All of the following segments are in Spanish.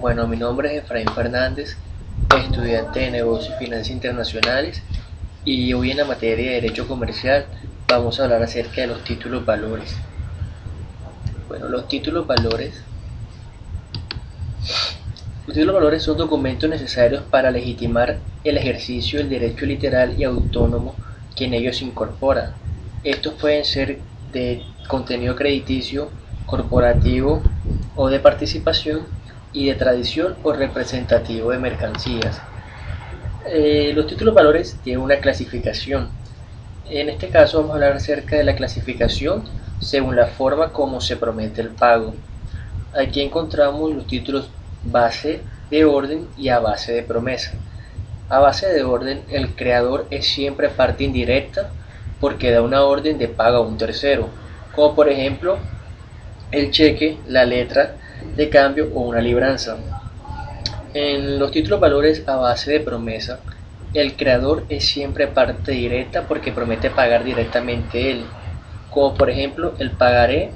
Bueno, mi nombre es Efraín Fernández, estudiante de Negocios y Finanzas Internacionales, y hoy en la materia de Derecho Comercial vamos a hablar acerca de los títulos valores. Bueno, los títulos valores son documentos necesarios para legitimar el ejercicio del derecho literal y autónomo que en ellos se incorpora. Estos pueden ser de contenido crediticio, corporativo o de participación, y de tradición o representativo de mercancías. Los títulos valores tienen una clasificación. En este caso vamos a hablar acerca de la clasificación según la forma como se promete el pago. Aquí encontramos los títulos base de orden y a base de promesa. A base de orden, el creador es siempre parte indirecta porque da una orden de pago a un tercero, como por ejemplo el cheque, la letra de cambio o una libranza. En los títulos valores a base de promesa, el creador es siempre parte directa porque promete pagar directamente él, como por ejemplo el pagaré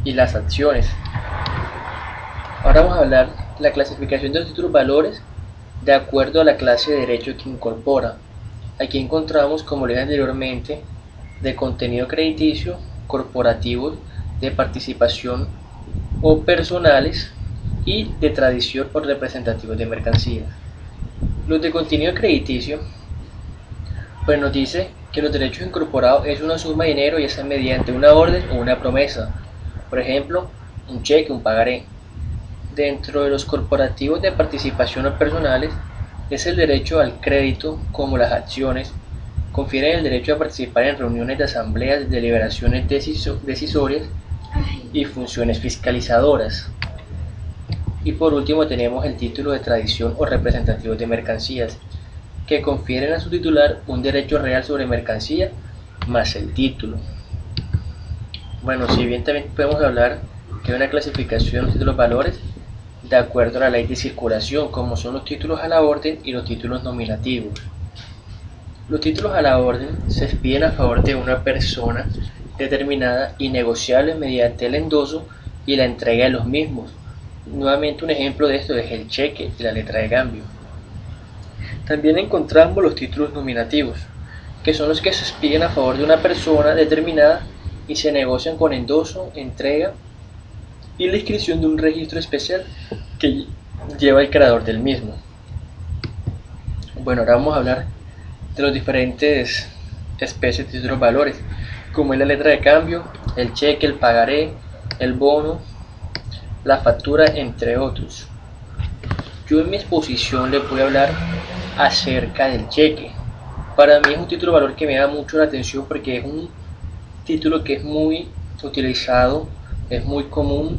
y las acciones. Ahora vamos a hablar de la clasificación de los títulos valores de acuerdo a la clase de derecho que incorpora. Aquí encontramos, como le dije anteriormente, de contenido crediticio, corporativo, de participación o personales, y de tradición o representativos de mercancías. Los de contenido crediticio pues nos dice que los derechos incorporados es una suma de dinero, ya sea mediante una orden o una promesa, por ejemplo un cheque, un pagaré. Dentro de los corporativos de participación o personales es el derecho al crédito, como las acciones confieren el derecho a participar en reuniones de asambleas, deliberaciones decisorias y funciones fiscalizadoras. Y por último tenemos el título de tradición o representativos de mercancías, que confieren a su titular un derecho real sobre mercancía más el título. Bueno, si bien también podemos hablar que hay una clasificación de los títulos valores de acuerdo a la ley de circulación, como son los títulos a la orden y los títulos nominativos. Los títulos a la orden se expiden a favor de una persona determinada y negociables mediante el endoso y la entrega de los mismos. Nuevamente un ejemplo de esto es el cheque y la letra de cambio. También encontramos los títulos nominativos, que son los que se expiden a favor de una persona determinada y se negocian con endoso, entrega y la inscripción de un registro especial que lleva el creador del mismo. Bueno, ahora vamos a hablar de los diferentes especies de títulos valores, como es la letra de cambio, el cheque, el pagaré, el bono, la factura, entre otros. Yo en mi exposición les voy a hablar acerca del cheque. Para mí es un título de valor que me da mucho la atención porque es un título que es muy utilizado, es muy común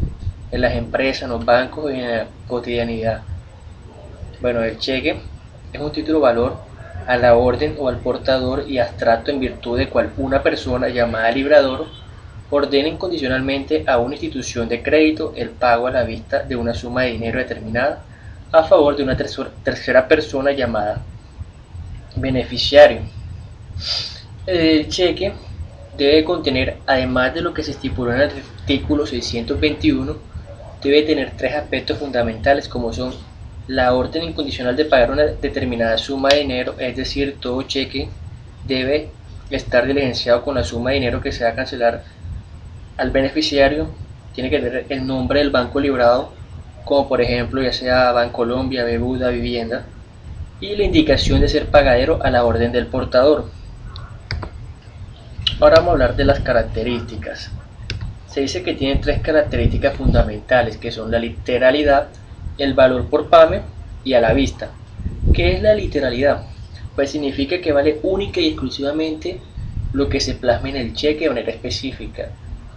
en las empresas, en los bancos y en la cotidianidad. Bueno, el cheque es un título de valor a la orden o al portador y abstracto en virtud de cual una persona llamada librador ordena incondicionalmente a una institución de crédito el pago a la vista de una suma de dinero determinada a favor de una tercera persona llamada beneficiario. El cheque debe contener, además de lo que se estipuló en el artículo 621, debe tener tres aspectos fundamentales, como son la orden incondicional de pagar una determinada suma de dinero, es decir, todo cheque debe estar diligenciado con la suma de dinero que se va a cancelar al beneficiario, tiene que tener el nombre del banco librado, como por ejemplo ya sea Bancolombia, Bebuda, Vivienda, y la indicación de ser pagadero a la orden del portador. Ahora vamos a hablar de las características. Se dice que tiene tres características fundamentales, que son la literalidad, el valor por PAME y a la vista. ¿Qué es la literalidad? Pues significa que vale única y exclusivamente lo que se plasme en el cheque de manera específica.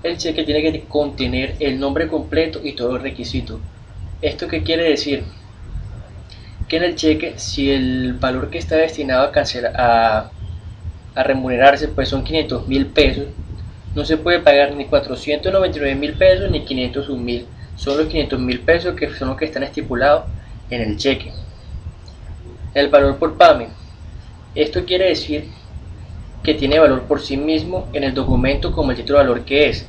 El cheque tiene que contener el nombre completo y todos los requisitos. ¿Esto qué quiere decir? Que en el cheque, si el valor que está destinado a remunerarse pues son 500.000 pesos, no se puede pagar ni 499.000 pesos ni 501.000, son los 500.000 pesos que son los que están estipulados en el cheque. El valor por PAME, esto quiere decir que tiene valor por sí mismo en el documento como el título de valor que es.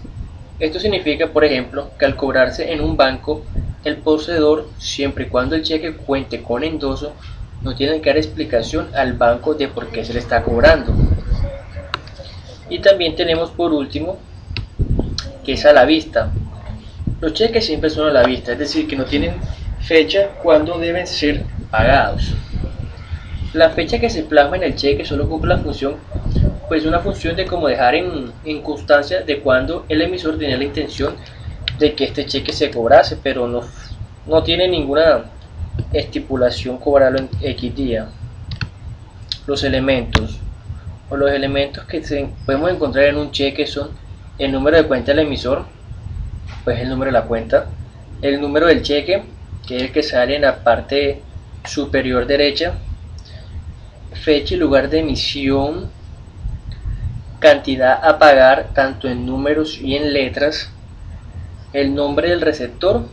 Esto significa, por ejemplo, que al cobrarse en un banco El poseedor, siempre y cuando el cheque cuente con endoso, no tiene que dar explicación al banco de por qué se le está cobrando. Y también tenemos por último que es a la vista. Los cheques siempre son a la vista, es decir, que no tienen fecha cuando deben ser pagados. La fecha que se plasma en el cheque solo cumple la función, pues una función de como dejar en constancia de cuando el emisor tenía la intención de que este cheque se cobrase, pero no tiene ninguna estipulación cobrarlo en X día. Los elementos que podemos encontrar en un cheque son el número de cuenta del emisor, pues el número de la cuenta, el número del cheque, que es el que sale en la parte superior derecha, fecha y lugar de emisión, cantidad a pagar tanto en números y en letras, el nombre del receptor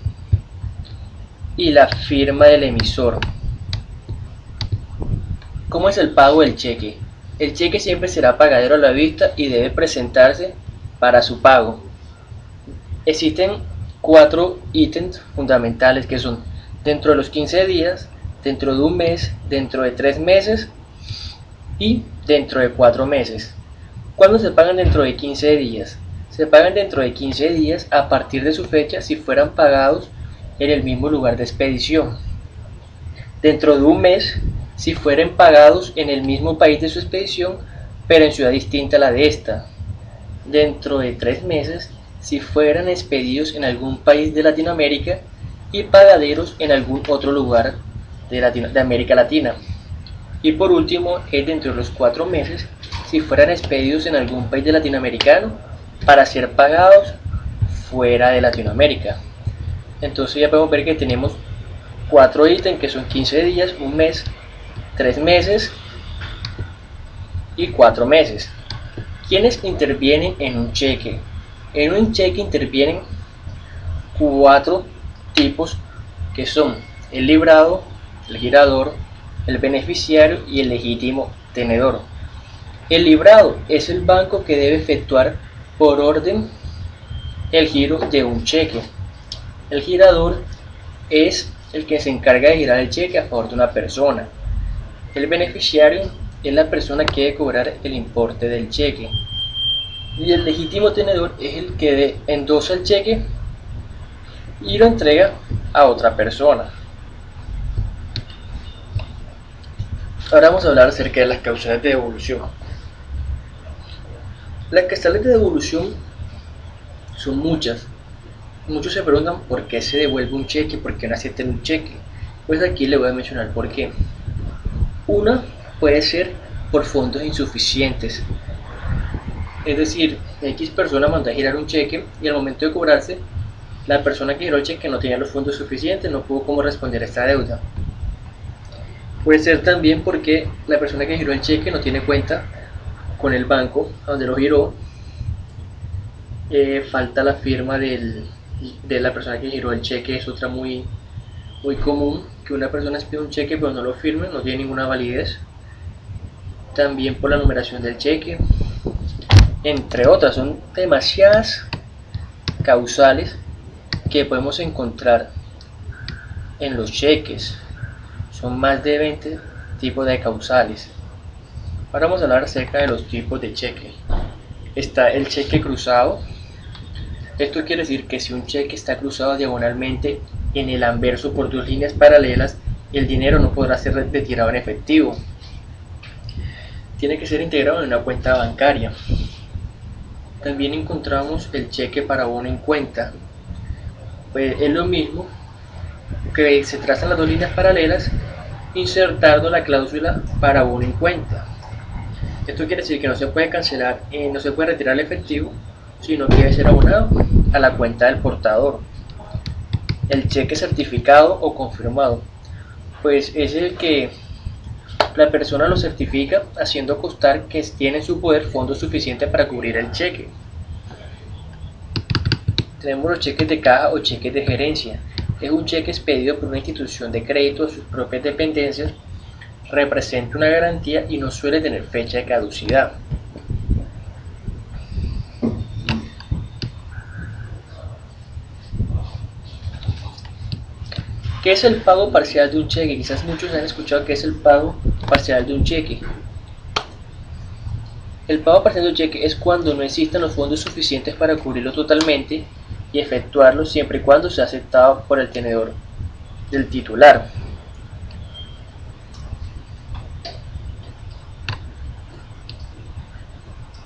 y la firma del emisor. ¿Cómo es el pago del cheque? El cheque siempre será pagadero a la vista y debe presentarse para su pago. Existen 4 ítems fundamentales que son dentro de los 15 días, dentro de un mes, dentro de 3 meses y dentro de 4 meses. ¿Cuándo se pagan dentro de 15 días? Se pagan dentro de 15 días a partir de su fecha si fueran pagados en el mismo lugar de expedición. Dentro de un mes si fueran pagados en el mismo país de su expedición pero en ciudad distinta a la de esta. Dentro de 3 meses si fueran expedidos en algún país de Latinoamérica y pagaderos en algún otro lugar de América Latina. Y por último es dentro de los 4 meses si fueran expedidos en algún país de latinoamericano para ser pagados fuera de Latinoamérica. Entonces ya podemos ver que tenemos 4 ítems que son 15 días, un mes, 3 meses y 4 meses. ¿Quiénes intervienen en un cheque? En un cheque intervienen 4 tipos que son el librado, el girador, el beneficiario y el legítimo tenedor. El librado es el banco que debe efectuar por orden el giro de un cheque. El girador es el que se encarga de girar el cheque a favor de una persona. El beneficiario es la persona que debe cobrar el importe del cheque. Y el legítimo tenedor es el que endosa el cheque y lo entrega a otra persona. Ahora vamos a hablar acerca de las causales de devolución. Las causales de devolución son muchas. Muchos se preguntan por qué se devuelve un cheque, por qué no aceptan un cheque. Pues aquí les voy a mencionar por qué. Una puede ser por fondos insuficientes. Es decir, X persona mandó a girar un cheque y al momento de cobrarse, la persona que giró el cheque no tenía los fondos suficientes, no pudo cómo responder a esta deuda. Puede ser también porque la persona que giró el cheque no tiene cuenta con el banco donde lo giró, falta la firma de la persona que giró el cheque. Es otra muy común, que una persona pide un cheque pero no lo firme, no tiene ninguna validez. También por la numeración del cheque, entre otras. Son demasiadas causales que podemos encontrar en los cheques. Son más de 20 tipos de causales. Ahora vamos a hablar acerca de los tipos de cheque. Está el cheque cruzado. Esto quiere decir que si un cheque está cruzado diagonalmente en el anverso por 2 líneas paralelas, el dinero no podrá ser retirado en efectivo. Tiene que ser integrado en una cuenta bancaria. También encontramos el cheque para abono en cuenta. Pues es lo mismo, que se trazan las 2 líneas paralelas insertando la cláusula para abono en cuenta. Esto quiere decir que no se puede cancelar, no se puede retirar el efectivo, sino que debe ser abonado a la cuenta del portador. El cheque certificado o confirmado, pues es el que la persona lo certifica haciendo constar que tiene en su poder fondos suficientes para cubrir el cheque. Tenemos los cheques de caja o cheques de gerencia. Es un cheque expedido por una institución de crédito a sus propias dependencias, representa una garantía y no suele tener fecha de caducidad. ¿Qué es el pago parcial de un cheque? Quizás muchos han escuchado que es el pago parcial de un cheque. El pago parcial de un cheque es cuando no existan los fondos suficientes para cubrirlo totalmente y efectuarlo siempre y cuando sea aceptado por el tenedor del titular.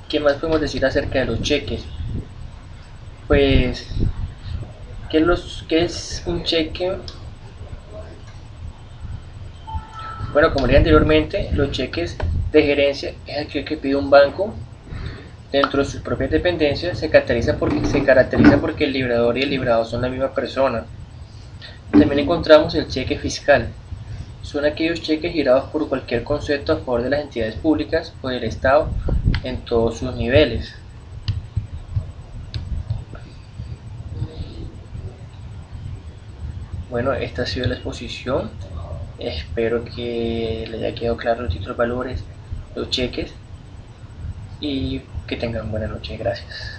¿Qué más podemos decir acerca de los cheques? Pues, ¿qué es un cheque? Bueno, como dije anteriormente, los cheques de gerencia es aquel que pide un banco dentro de sus propias dependencias. Se caracteriza porque el librador y el librado son la misma persona. También encontramos el cheque fiscal. Son aquellos cheques girados por cualquier concepto a favor de las entidades públicas o del Estado en todos sus niveles. Bueno, esta ha sido la exposición. Espero que les haya quedado claro los títulos, valores, los cheques y que tengan buena noche. Gracias.